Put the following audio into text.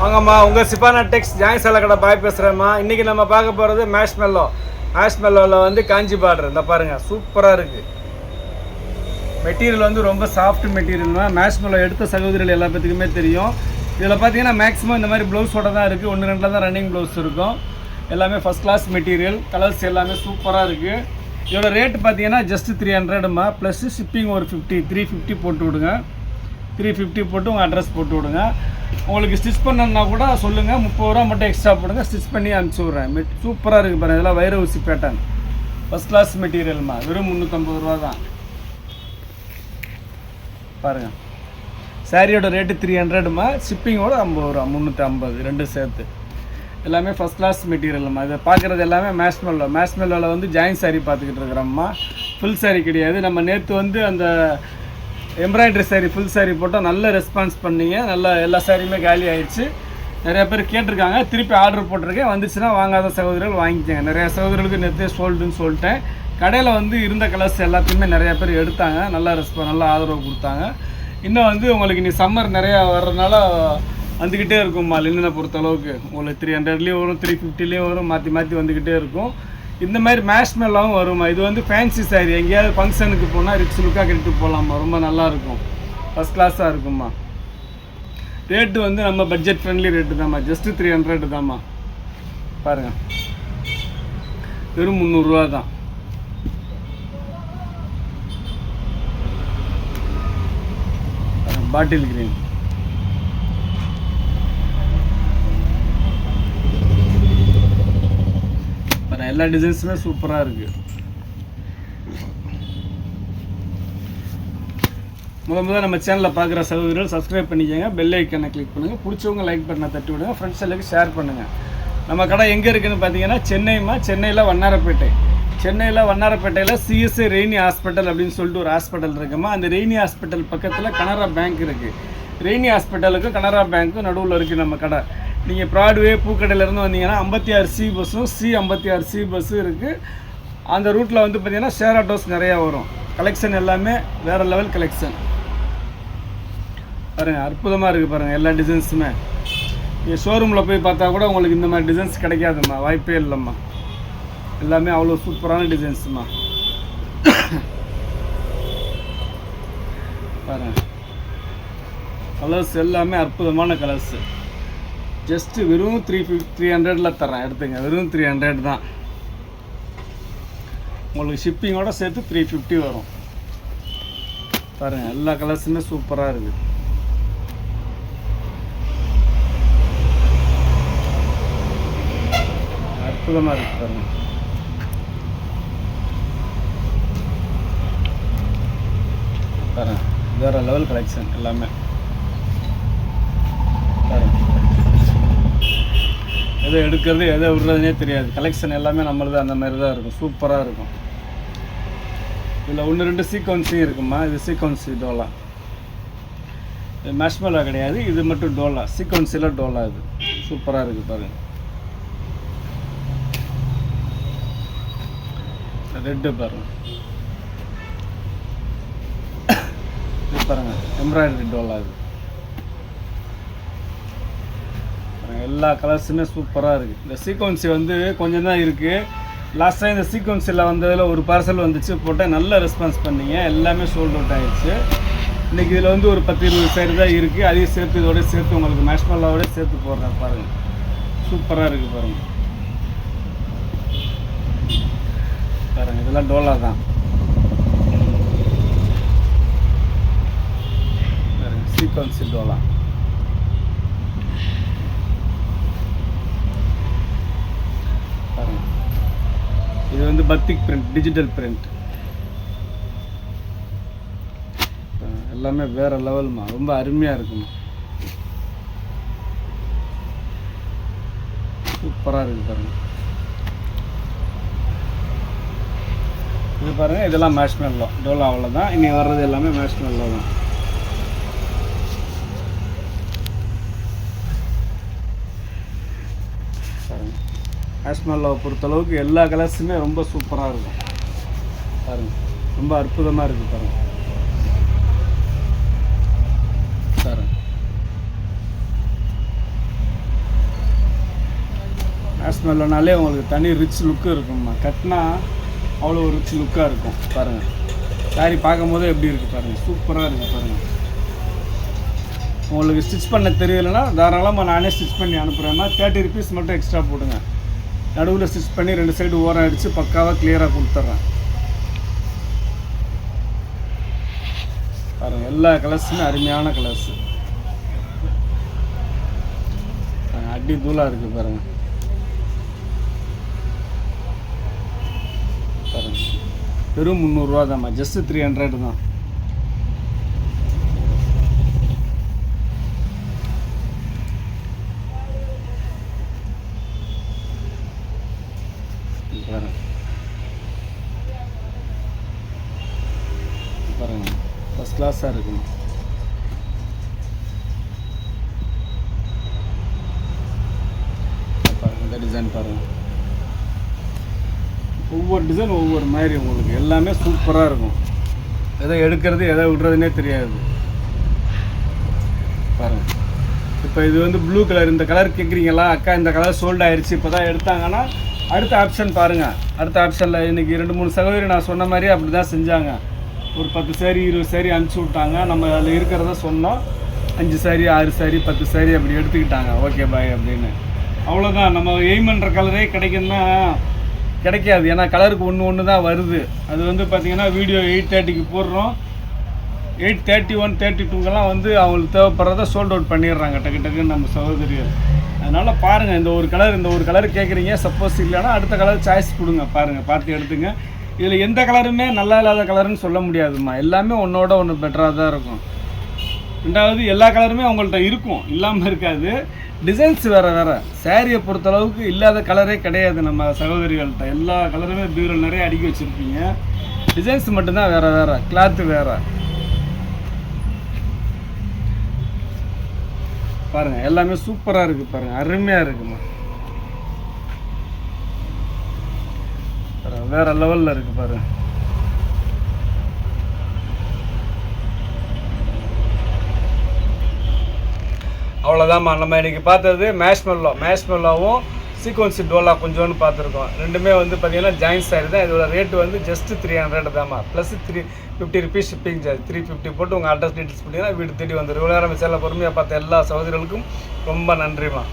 வாங்கம்மா, உங்கள் சிப்பானா டெக்ஸ் ஜாயின் சேலை கடை பாய் பேசுகிறேம்மா. இன்றைக்கி நம்ம பார்க்க போகிறது மேஷ்மெல்லோவில் வந்து காஞ்சி பார்டர். இந்த பாருங்கள், சூப்பராக இருக்குது. மெட்டீரியல் வந்து ரொம்ப சாஃப்ட் மெட்டீரியல் தான். மேஷ்மெல்லோ எடுத்த சகோதரிகள் எல்லா பேத்துக்குமே தெரியும். இதில் பார்த்தீங்கன்னா மேக்ஸிமம் இந்த மாதிரி ப்ளவுஸோட தான் இருக்குது. 1-2 தான் ரன்னிங் ப்ளவுஸ் இருக்கும். எல்லாமே ஃபஸ்ட் கிளாஸ் மெட்டீரியல். கலர்ஸ் எல்லாமே சூப்பராக இருக்குது. இதோட ரேட்டு பார்த்தீங்கன்னா ஜஸ்ட் 300மா, ப்ளஸ் ஷிப்பிங் ஒரு 350 போட்டு விடுங்க. 350 போட்டு உங்கள் அட்ரஸ் போட்டு விடுங்க. உங்களுக்கு ஸ்டிச் பண்ணணுன்னா கூட சொல்லுங்கள், 30 ரூபா மட்டும் எக்ஸ்ட்ரா போடுங்க, ஸ்டிச் பண்ணி அனுப்பிச்சி விட்றேன். சூப்பராக இருக்குது பாருங்கள். இதெல்லாம் வைர ஊசி பேட்டர்ன், ஃபஸ்ட் கிளாஸ் மெட்டீரியல்மா. வெறும் 350 ரூபா தான் பாருங்கள். சாரியோட ரேட்டு 300மா, ஷிப்பிங்கோட 50 ரூபா, 350 ரெண்டு சேர்த்து. எல்லாமே ஃபஸ்ட் கிளாஸ் மெட்டீரியல்மா. இதை பார்க்குறது எல்லாமே மேஷ்மெல்லோவில் வந்து ஜாயின் சாரீ பார்த்துக்கிட்டு இருக்கிறோம்மா. ஃபுல் சாரீ கிடையாது. நம்ம நேற்று வந்து அந்த எம்ப்ராய்டரி சாரீ ஃபுல் சாரீ போட்டால் நல்ல ரெஸ்பான்ஸ் பண்ணிங்க. நல்லா எல்லா சாரியுமே காலி ஆகிடுச்சு. நிறையா பேர் கேட்டிருக்காங்க. திருப்பி ஆர்டர் போட்டிருக்கேன். வந்துச்சுன்னா வாங்காத சகோதரர்கள் வாங்கிக்கோங்க. நிறையா சகோதரர்களுக்கு நேற்றே சோல்டுன்னு சொல்லிட்டேன். கடையில் வந்து இருந்த கலர்ஸ் எல்லாத்தையுமே நிறையா பேர் எடுத்தாங்க. நல்லா நல்லா ஆதரவு கொடுத்தாங்க. இன்னும் வந்து உங்களுக்கு நீ சம்மர் நிறையா வர்றதுனால வந்துக்கிட்டே இருக்கும்மா. லினனை பொறுத்தளவுக்கு உங்களுக்கு 300லேயும் வரும், 350லேயும் வரும், மாற்றி வந்துக்கிட்டே இருக்கும். இந்த மாதிரி மேஷ்மெல்லாவும் வருமா. இது வந்து ஃபேன்சி சாரீ. எங்கேயாவது ஃபங்க்ஷனுக்கு போனால் ரிச் லுக்காக கட்டிட்டு போகலாமா. ரொம்ப நல்லாயிருக்கும். ஃபஸ்ட் கிளாஸாக இருக்கும்மா. ரேட்டு வந்து நம்ம பட்ஜெட் ஃப்ரெண்ட்லி ரேட்டு தான்மா. ஜஸ்ட்டு 300 தான்மா. பாருங்கள், வெறும் 300 ரூபா தான். பாட்டில் கிரீன், எல்லா டிசைன்ஸுமே சூப்பராக இருக்குது. முதல்ல நம்ம சேனலில் பார்க்குற சகோதரர்கள் சப்ஸ்கிரைப் பண்ணிக்கோங்க, பெல் ஐக்கனை கிளிக் பண்ணுங்கள், பிடிச்சவங்க லைக் பட்டனை தட்டி விடுங்க, ஃப்ரெண்ட்ஸ் எல்லாருக்கும் ஷேர் பண்ணுங்கள். நம்ம கடை எங்கே இருக்குதுன்னு பார்த்தீங்கன்னா சென்னையில் வண்ணாரப்பேட்டையில் சிஎஸ்ஐ ரெய்னி ஹாஸ்பிட்டல் அப்படின்னு சொல்லிட்டு ஒரு ஹாஸ்பிட்டல் இருக்குமா. அந்த ரெய்னி ஹாஸ்பிட்டல் பக்கத்தில் கனரா பேங்க் இருக்குது. ரெய்னி ஹாஸ்பிட்டலுக்கு கனரா பேங்க்கும் நடுவில் இருக்குது நம்ம கடை. நீங்கள் ப்ராட்வே பூக்கடையிலேருந்து வந்தீங்கன்னா 56C பஸ்ஸும் C56C பஸ்ஸும் இருக்குது. அந்த ரூட்டில் வந்து பார்த்தீங்கன்னா ஷேர் ஆட்டோஸ் நிறையா வரும். கலெக்ஷன் எல்லாமே வேறு லெவல் கலெக்ஷன் பாருங்கள். அற்புதமாக இருக்குது பாருங்கள். எல்லா டிசைன்ஸுமே நீங்கள் ஷோரூமில் போய் பார்த்தா கூட உங்களுக்கு இந்த மாதிரி டிசைன்ஸ் கிடைக்காதும்மா. வாய்ப்பே இல்லைம்மா. எல்லாமே அவ்வளோ சூப்பரான டிசைன்ஸுமா. பாருங்கள், கலர்ஸ் எல்லாமே அற்புதமான கலர்ஸு. ஜஸ்ட்டு வெறும் 300ல் தரேன், எடுத்துங்க. வெறும் 300 தான். உங்களுக்கு ஷிப்பிங்கோடு சேர்த்து 350 வரும். பாருங்கள், எல்லா கலர்ஸுமே சூப்பராக இருக்குது. அற்புதமாக இருக்குது பாருங்கள். பாருங்கள், வேறு லெவல் கலெக்ஷன் எல்லாமே. எதை எடுக்கிறது எதை விடுறதுனே தெரியாது. கலெக்ஷன் எல்லாமே நம்மளது அந்த மாதிரி தான் இருக்கும். சூப்பராக இருக்கும். இதில் 1-2 சீக்வன்ஸும் இருக்குமா. இது சீக்வன்ஸு டோலா. இது மேஷ்மெல்லோ கிடையாது, இது மட்டும் டோலா. சீக்வன்ஸில் டோலா. இது சூப்பராக இருக்குது பாருங்கள். ரெட்டு பாருங்கள். இது பாருங்கள், எம்ப்ராய்டரி டோலா. இது எல்லா கலர்ஸுமே சூப்பராக இருக்குது. இந்த சீக்வன்ஸி வந்து கொஞ்சம் தான் இருக்குது. லாஸ்ட் டைம் இந்த சீக்வன்ஸில் வந்ததில் ஒரு பார்சல் வந்துச்சு, போட்டால் நல்ல ரெஸ்பான்ஸ் பண்ணிங்க. எல்லாமே சோல்ட் அவுட் ஆகிடுச்சு. இன்றைக்கி இதில் வந்து ஒரு 10-20 சாரி தான் இருக்குது. அதையும் சேர்த்து இதோட சேர்த்து உங்களுக்கு மேஷ்மெல்லோட சேர்த்து போடுறேன் பாருங்கள். சூப்பராக இருக்குது பாருங்கள். பாருங்கள், இதெல்லாம் டோலா தான். பாருங்கள், சீக்வன்ஸி டோலா. இது வந்து பத்திக் பிரிண்ட், டிஜிட்டல் பிரிண்ட். எல்லாமே வேறு லெவல்மா. ரொம்ப அருமையாக இருக்குமா. சூப்பராக இருக்குது பாருங்கள். இது பாருங்கள், இதெல்லாம் மேஷ்மெல்லோ டோலா. அவ்வளோதான். இனி வர்றது எல்லாமே மேஷ்மெல்லோ தான். பாருங்கள், மேஷ்மெல்லோவை பொறுத்தளவுக்கு எல்லா கலர்ஸுமே ரொம்ப சூப்பராக இருக்கும் பாருங்கள். ரொம்ப அற்புதமாக இருக்குது பாருங்கள். மேஷ்மெல்லோனாலே உங்களுக்கு தனி ரிச் லுக்கு இருக்கும்மா. கட்டினா அவ்வளோ ரிச் லுக்காக இருக்கும். பாருங்கள் சாரி பார்க்கும்போது எப்படி இருக்குது பாருங்கள், சூப்பராக இருக்குது பாருங்கள். உங்களுக்கு ஸ்டிச் பண்ண தெரியலைன்னா தாராளமாக நானே ஸ்டிச் பண்ணி அனுப்புகிறேன்னா 30 ருபீஸ் மட்டும் எக்ஸ்ட்ரா போடுங்க. நடுவில் ஸ்டிச் பண்ணி 2 சைடு ஓரம் அடித்து பக்காவாக கிளியராக கொடுத்துட்றேன். பாருங்கள் எல்லா கலர்ஸுமே அருமையான கலர்ஸு. அடி தூளாக இருக்குது பாருங்கள். பாருங்கள் வெறும் 300 ரூபா தான்மா, ஜஸ்ட்டு 300 தான். பாருங்கள் பாருங்கள் ஃபஸ்ட் கிளாஸாக இருக்குமா. பாருங்கள் இந்த டிசைன் பாருங்கள், ஒவ்வொரு டிசைன் ஒவ்வொரு மாதிரி உங்களுக்கு எல்லாமே சூப்பராக இருக்கும். எதை எடுக்கிறது எதை விடுறதுனே தெரியாது. பாருங்கள் இப்போ இது வந்து ப்ளூ கலர், இந்த கலர் கேட்குறீங்களா அக்கா, இந்த கலர் சோல்ட் ஆயிடுச்சு இப்போ தான் எடுத்தாங்கன்னா அடுத்த ஆப்ஷன் பாருங்கள். அடுத்த ஆப்ஷனில் இன்றைக்கி 2-3 சகோதரி நான் சொன்ன மாதிரி அப்படி தான் செஞ்சாங்க. ஒரு 10 சாரி 20 சாரி அனுப்பிச்சி விட்டாங்க. நம்ம அதில் இருக்கிறத சொன்னோம், 5 சாரி 6 சாரி 10 சாரி அப்படி எடுத்துக்கிட்டாங்க. ஓகே பாய் அப்படின்னு, அவ்வளோதான். நம்ம எய்ம் பண்ணுற கலரே கிடைக்குன்னா கிடைக்காது. ஏன்னா கலருக்கு ஒன்று தான் வருது. அது வந்து பார்த்திங்கன்னா வீடியோ 8:30க்கு போடுறோம், 8:31 32கெல்லாம் வந்து அவங்களுக்கு தேவைப்படுறத சோல்ட் அவுட் பண்ணிடுறாங்க டக்கு டக்குன்னு நம்ம சகோதரிகள். அதனால் பாருங்கள், இந்த ஒரு கலர் கேட்குறீங்க, சப்போஸ் இல்லைன்னா அடுத்த கலர் சாய்ஸ் கொடுங்க. பாருங்கள் பார்த்து எடுத்துங்க. இதில் எந்த கலருமே நல்லா இல்லாத கலருன்னு சொல்ல முடியாதும்மா, எல்லாமே ஒன்றோட ஒன்று பெட்டராக தான் இருக்கும். ரெண்டாவது எல்லா கலருமே அவங்கள்ட்ட இருக்கும், இல்லாமல் இருக்காது. டிசைன்ஸ் வேறு சாரியை பொறுத்தளவுக்கு இல்லாத கலரே கிடையாது நம்ம சகோதரிகள்கிட்ட. எல்லா கலருமே பீரோல் நிறைய அடுக்கி வச்சுருப்பீங்க, டிசைன்ஸ் மட்டும்தான் வேறு கிளாத்து வேறு. பாருங்கள் எல்லாமே சூப்பராக இருக்குது பாருங்கள், அருமையாக இருக்குமா. வேறு லெவலில் இருக்குது பாருங்கள். அவ்வளோதாம்மா நம்ம இன்றைக்கி பார்த்தது மேஷ்மெல்லோவும் சீக்வன்சி டோலா கொஞ்சோன்னு பார்த்துருக்கோம். ரெண்டுமே வந்து பார்த்திங்கன்னா ஜாயின்ட் சாரி தான். இதோட ரேட்டு வந்து ஜஸ்ட்டு 300 தான்மா, ப்ளஸ் 350 ருபீஸ் ஷிப்பிங் சார்ஜ். 350 போட்டு உங்கள் அட்ரஸ் டீட்டெயில்ஸ் பண்ணிங்கன்னா வீடு தேடி வந்துடும். இவ்வளோ நேரம் சேனலை பொறுமையாக பார்த்த எல்லா சகோதரிகளுக்கும் ரொம்ப நன்றிம்மா.